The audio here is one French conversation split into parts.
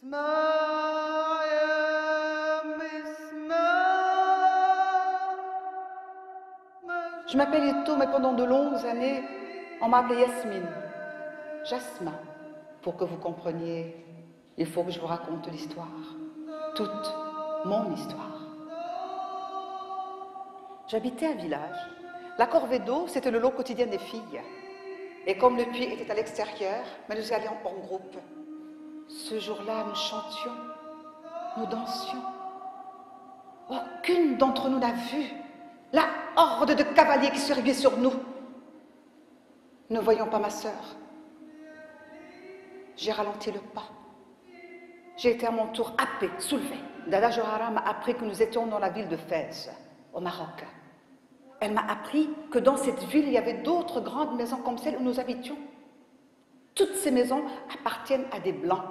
Je m'appelle Eto, mais pendant de longues années, on m'a appelée Yasmine. Jasmin, pour que vous compreniez, il faut que je vous raconte l'histoire. Toute mon histoire. J'habitais un village. La corvée d'eau, c'était le lot quotidien des filles. Et comme le puits était à l'extérieur, mais nous allions en groupe. Ce jour-là, nous chantions, nous dansions. Aucune d'entre nous n'a vu la horde de cavaliers qui se ruaient sur nous. Ne voyons pas ma sœur. J'ai ralenti le pas. J'ai été à mon tour happée, soulevée. Dada Johara m'a appris que nous étions dans la ville de Fès, au Maroc. Elle m'a appris que dans cette ville, il y avait d'autres grandes maisons comme celle où nous habitions. Toutes ces maisons appartiennent à des Blancs.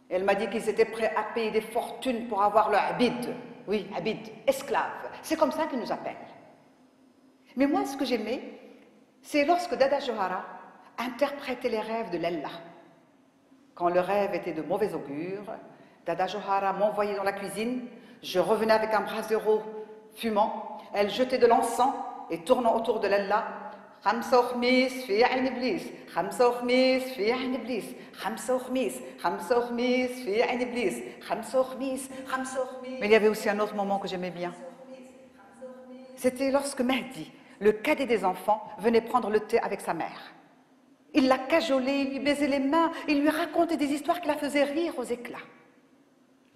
Elle m'a dit qu'ils étaient prêts à payer des fortunes pour avoir le abid. Oui, abid, esclave. C'est comme ça qu'ils nous appellent. Mais moi, ce que j'aimais, c'est lorsque Dada Johara interprétait les rêves de Lella. Quand le rêve était de mauvais augure, Dada Johara m'envoyait dans la cuisine, je revenais avec un brasero fumant, elle jetait de l'encens et tournant autour de Lella, خمسة وخميس في عين إبليس خمسة وخميس في عين إبليس خمسة وخميس خمسة وخميس في عين إبليس خمسة وخميس خمسة وخميس. Mais il y avait aussi un autre moment que j'aimais bien. C'était lorsque Mehdi, le cadet des enfants, venait prendre le thé avec sa mère. Il la cajolait, il lui baisait les mains, il lui racontait des histoires qui la faisaient rire aux éclats.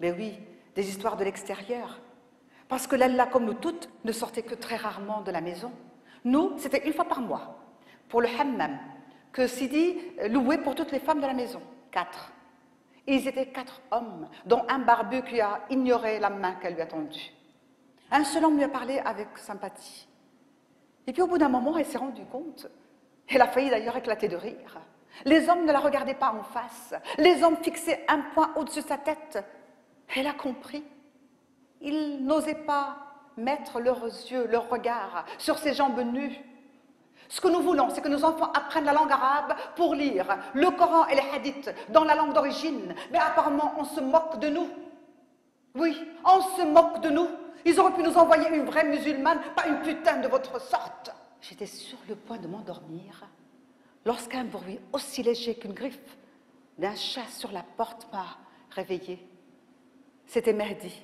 Mais oui, des histoires de l'extérieur. Parce que Lalla, comme nous toutes, ne sortait que très rarement de la maison. Nous, c'était une fois par mois, pour le hammam, que Sidi louait pour toutes les femmes de la maison. 4. Ils étaient 4 hommes, dont un barbu qui a ignoré la main qu'elle lui a tendue. Un seul homme lui a parlé avec sympathie. Et puis au bout d'un moment, elle s'est rendue compte. Elle a failli d'ailleurs éclater de rire. Les hommes ne la regardaient pas en face. Les hommes fixaient un point au-dessus de sa tête. Elle a compris. Ils n'osaient pas mettre leurs yeux, leurs regards sur ses jambes nues. Ce que nous voulons, c'est que nos enfants apprennent la langue arabe pour lire le Coran et les hadiths dans la langue d'origine. Mais apparemment, on se moque de nous. Oui, on se moque de nous. Ils auraient pu nous envoyer une vraie musulmane, pas une putain de votre sorte. J'étais sur le point de m'endormir lorsqu'un bruit aussi léger qu'une griffe d'un chat sur la porte m'a réveillée. C'était Mehdi.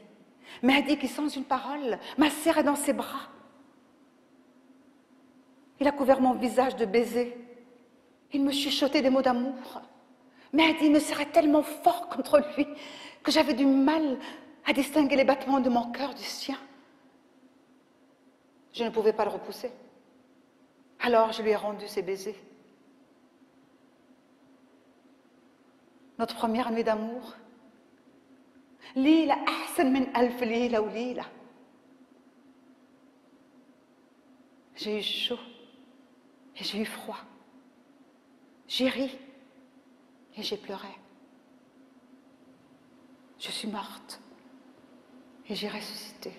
Mehdi qui, sans une parole, m'a serré dans ses bras. Il a couvert mon visage de baisers. Il me chuchotait des mots d'amour. Mehdi me serrait tellement fort contre lui que j'avais du mal à distinguer les battements de mon cœur du sien. Je ne pouvais pas le repousser. Alors je lui ai rendu ses baisers. Notre première nuit d'amour. Lila ahsan min alf lila ou lila. J'ai eu chaud et j'ai eu froid. J'ai ri et j'ai pleuré. Je suis morte et j'ai ressuscité.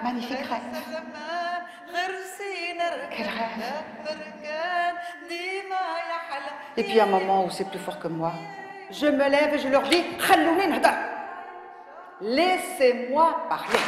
Magnifique rêve. Quel rêve. Et puis un moment où c'est plus fort que moi, je me lève et je leur dis « Laissez-moi parler ».